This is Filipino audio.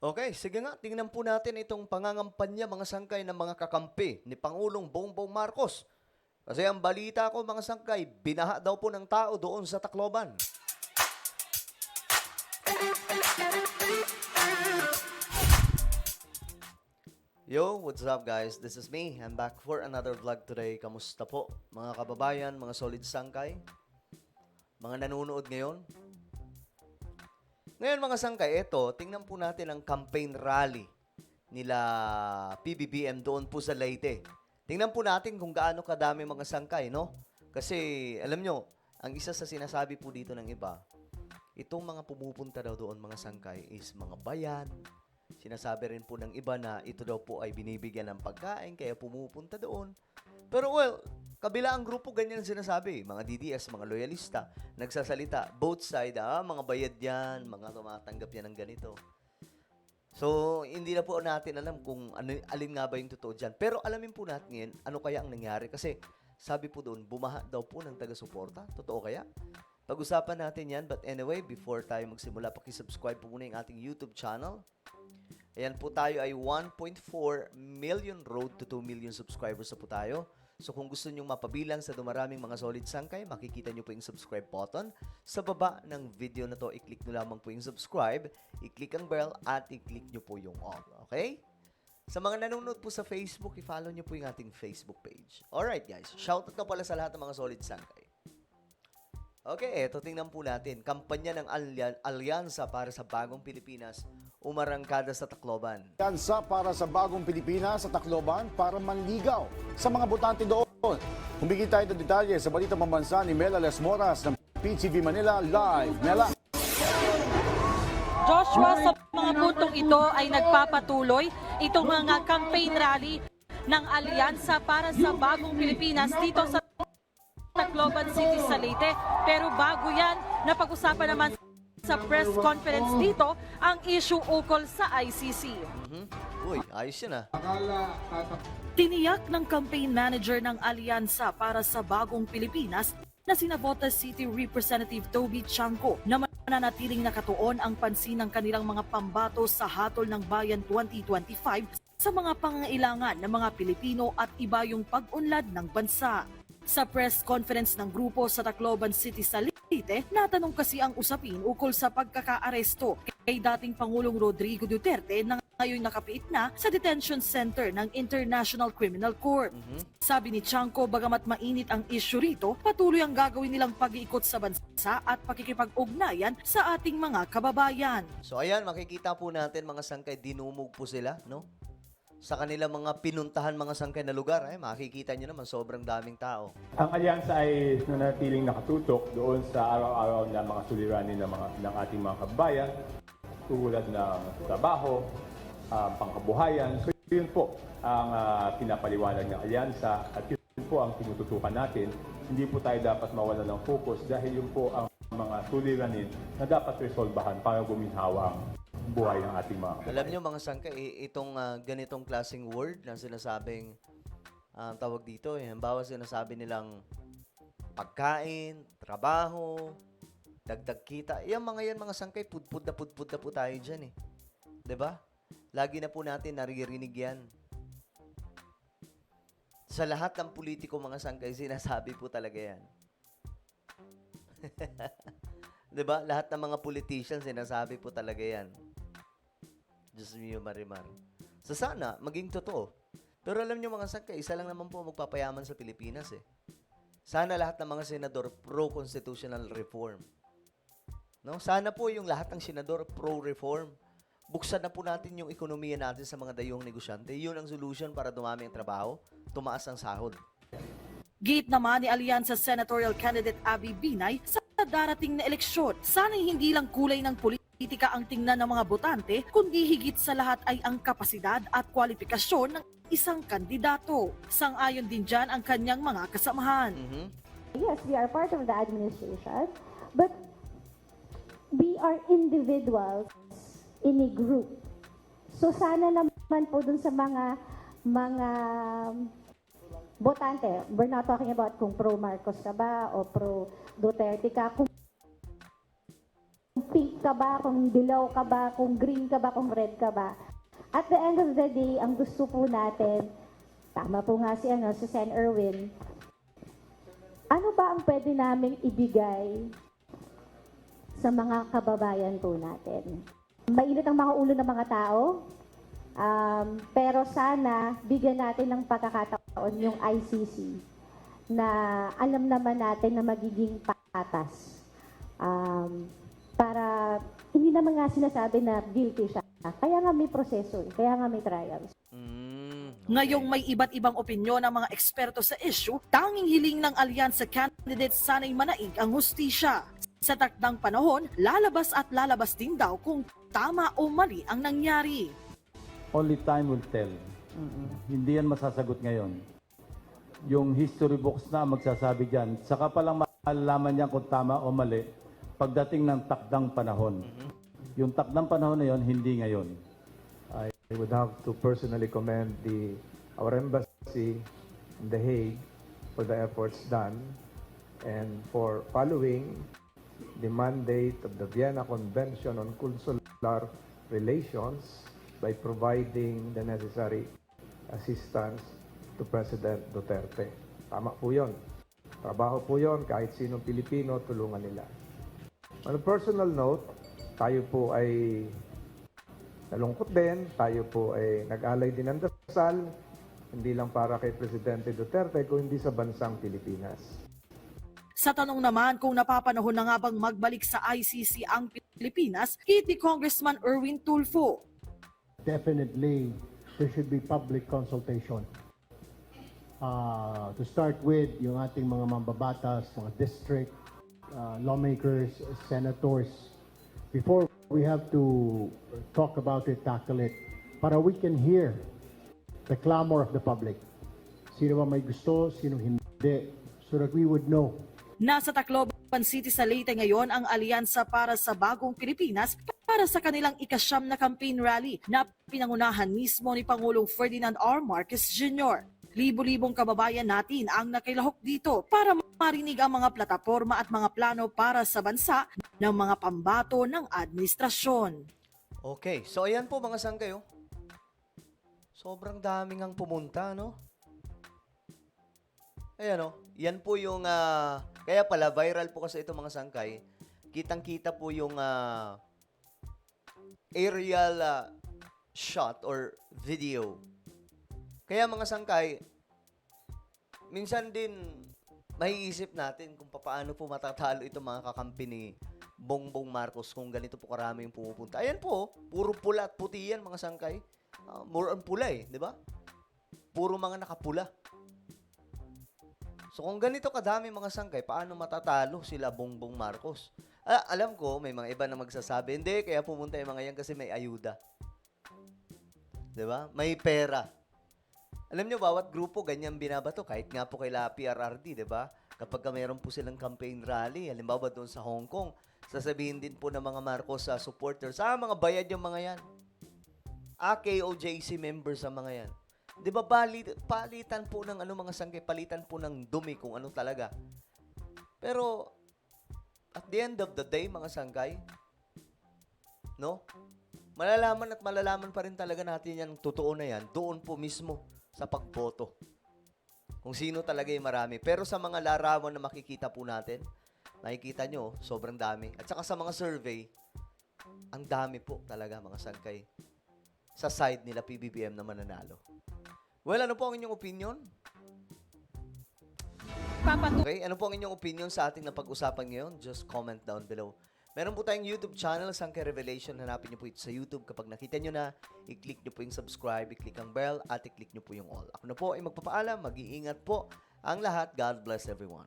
Okay, sige nga, tingnan po natin itong pangangampanya mga sangkay ng mga kakampi ni Pangulong Bongbong Marcos. Kasi ang balita ko mga sangkay, binaha daw po ng tao doon sa Tacloban. Yo, what's up guys? This is me. I'm back for another vlog today. Kamusta po mga kababayan, mga solid sangkay? Mga nanonood ngayon? Ngayon mga sangkay, ito, tingnan po natin ang campaign rally nila PBBM doon po sa Leyte. Tingnan po natin kung gaano kadami mga sangkay, no? Kasi, alam nyo, ang isa sa sinasabi po dito ng iba, itong mga pumupunta daw doon mga sangkay is mga bayan. Sinasabi rin po ng iba na ito daw po ay binibigyan ng pagkain, kaya pumupunta doon. Pero well, kabila ang grupo, ganyan ang sinasabi. Mga DDS, mga loyalista, nagsasalita. Both side, mga bayad yan, mga tumatanggap yan ng ganito. So, hindi na po natin alam kung alin nga ba yung totoo dyan. Pero alamin po natin ngayon, ano kaya ang nangyari. Kasi sabi po doon, bumaha daw po ng taga-suporta. Totoo kaya? Pag-usapan natin yan. But anyway, before tayo magsimula, pakisubscribe po muna yung ating YouTube channel. Ayan po tayo ay 1.4 million road to 2 million subscribers na po tayo. So kung gusto nyong mapabilang sa dumaraming mga solid sangkay, makikita nyo po yung subscribe button. Sa baba ng video na to, i-click nyo lamang po yung subscribe, i-click ang bell, at i-click nyo po yung all. Okay? Sa mga nanonood po sa Facebook, i-follow nyo po yung ating Facebook page. Alright guys, shoutout na pala sa lahat ng mga solid sangkay. Okay, eto tingnan po natin. Kampanya ng Alyansa para sa Bagong Pilipinas, umarangkada sa Tacloban. Alyansa para sa Bagong Pilipinas sa Tacloban para manligaw sa mga botante doon. Humigit tayo ng detalye sa balita pambansa ni Mela Lesmoras ng PTV Manila Live. Mela. Joshua, sa mga puntong ito ay nagpapatuloy itong mga campaign rally ng Alyansa para sa Bagong Pilipinas dito sa Tacloban City sa Leyte. Pero bago yan, napag-usapan naman sa press conference dito ang issue ukol sa ICC. Uy, ayos yun ah. Tiniyak ng campaign manager ng Alyansa para sa Bagong Pilipinas na sina Botas City Representative Toby Chanco na mananatiling nakatuon ang pansin ng kanilang mga pambato sa Hatol ng Bayan 2025 sa mga pangangailangan ng mga Pilipino at iba yung pag-unlad ng bansa. Sa press conference ng grupo sa Tacloban City sa Leyte, natanong kasi ang usapin ukol sa pagkakaaresto kay dating Pangulong Rodrigo Duterte na ngayon nakapiit na sa detention center ng International Criminal Court. Sabi ni Chanco, bagamat mainit ang issue rito, patuloy ang gagawin nilang pag-iikot sa bansa at pakikipag-ugnayan sa ating mga kababayan. So ayan, makikita po natin mga sangkay, dinumog po sila, no? Sa kanilang mga pinuntahan mga sangkay na lugar, makikita nyo naman sobrang daming tao. Ang alyansa ay nanatiling nakatutok doon sa araw-araw na mga suliranin ng ating mga kababayan, tulad ng trabaho, pangkabuhayan. So yun po ang pinapaliwanag ng alyansa at yun po ang tinututukan natin. Hindi po tayo dapat mawala ng focus dahil yun po ang mga suliranin na dapat resolbahan para guminhawa ang buhay ng ating mga kababayan. Alam nyo mga sangkay, itong ganitong klaseng word na sinasabing tawag dito, halimbawa sinasabi nilang pagkain, trabaho, dagdag kita. Yan mga sangkay, pudpud na po tayo dyan eh. 'Di ba? Lagi na po natin naririnig yan. Sa lahat ng politiko mga sangkay, sinasabi po talaga yan. 'Di ba? Lahat ng mga politicians, sinasabi po talaga yan. Diyos mio, Marimar. So sana, maging totoo. Pero alam nyo mga sangkay, isa lang naman po magpapayaman sa Pilipinas eh. Sana lahat ng mga senador pro-constitutional reform. No? Sana po yung lahat ng senador pro-reform. Buksan na po natin yung ekonomiya natin sa mga dayuhang negosyante. Yun ang solution para dumami ang trabaho, tumaas ang sahod. Git naman ni Alyansa Senatorial Candidate Abby Binay sa darating na eleksyon. Sana'y hindi lang kulay ng politika ang tingnan ng mga botante, kundi higit sa lahat ay ang kapasidad at kwalifikasyon ng isang kandidato. Sang-ayon din dyan ang kanyang mga kasamahan. Yes, we are part of the administration, but we are individuals in a group. So sana naman po dun sa mga botante, we're not talking about kung pro Marcos ka ba o pro Duterte ka, kung pink ka ba, kung dilaw ka ba, kung green ka ba, kung red ka ba. At the end of the day, ang gusto po natin, tama po nga si Sen Erwin, ano ba ang pwede naming ibigay sa mga kababayan po natin? Mainit ang mga ulo ng mga tao, pero sana bigyan natin ng pagkakataon yung ICC na alam naman natin na magiging patas. Para hindi naman nga sinasabi na guilty siya. Kaya nga may proseso, kaya nga may trials. Ngayong may iba't ibang opinyon ng mga eksperto sa issue, tanging hiling ng alyansa candidates sana'y manaig ang hustisya. Sa takdang panahon, lalabas at lalabas din daw kung tama o mali ang nangyari. Only time will tell. Hindi yan masasagot ngayon. Yung history books na magsasabi dyan, saka palang malalaman niya kung tama o mali pagdating ng takdang panahon. Yung takdang panahon na yon, hindi ngayon. I would have to personally commend our embassy in The Hague for the efforts done and for following the mandate of the Vienna Convention on Consular Relations by providing the necessary assistance to President Duterte. Tama po yun. Trabaho po yun, kahit sinong Pilipino, tulungan nila. On a personal note, tayo po ay nalungkot din, tayo po ay nag-alay din ng dasal, hindi lang para kay Presidente Duterte, kundi sa bansang Pilipinas. Sa tanong naman kung napapanahon na nga bang magbalik sa ICC ang Pilipinas, hit ni Congressman Erwin Tulfo. Definitely, there should be public consultation. To start with, yung ating mga mambabatas, mga district, lawmakers, senators, before we have to talk about it, tackle it, para we can hear the clamor of the public. Sino ba may gusto, sino hindi, so that we would know. Nasa Tacloban City sa Leyte ngayon ang Alyansa para sa Bagong Pilipinas para sa kanilang ikasyam na campaign rally na pinangunahan mismo ni Pangulong Ferdinand R. Marcos Jr. Libo-libong kababayan natin ang nakilahok dito para marinig ang mga plataporma at mga plano para sa bansa ng mga pambato ng administrasyon. Okay, so ayan po mga sangkay, oh. Sobrang daming ang pumunta, no? Ayan, oh. Yan po yung, kaya pala viral po kasi ito mga sangkay. Kitang-kita po yung aerial shot or video. Kaya mga sangkay, minsan din maiisip natin kung paano po matatalo itong mga kakampi ni Bongbong Marcos kung ganito po karami yung pumupunta. Ayan po, puro pula at puti yan mga sangkay. More on pula di ba? Puro mga nakapula. So kung ganito kadami mga sangkay, paano matatalo sila Bongbong Marcos? Alam ko, may mga iba na magsasabi, hindi, kaya pumunta yung mga yan kasi may ayuda. Di ba? May pera. Alam nyo, bawat grupo, ganyan binabato. Kahit nga po kay PRRD, di ba? Kapag mayroon po silang campaign rally, halimbawa doon sa Hong Kong, sasabihin din po ng mga Marcos supporters, mga bayad yung mga yan. KOJC members sa mga yan. Di ba, palitan po ng mga sangkay, palitan po ng dumi kung ano talaga. Pero, at the end of the day, mga sangkay, no? Malalaman at malalaman pa rin talaga natin yan, totoo na yan, doon po mismo sa pagboto. Kung sino talaga yung marami. Pero sa mga larawan na makikita po natin, makikita nyo, sobrang dami. At saka sa mga survey, ang dami po talaga mga sangkay sa side nila PBBM na mananalo. Well, ano po ang inyong opinion? Okay, ano po ang inyong opinion sa ating napag-usapan ngayon? Just comment down below. Meron po tayong YouTube channel, Sangkay Revelation. Hanapin niyo po ito sa YouTube. Kapag nakita niyo na, i-click niyo po yung subscribe, i-click ang bell, at i-click niyo po yung all. Ako na po ay magpapaalam, mag-iingat po ang lahat. God bless everyone.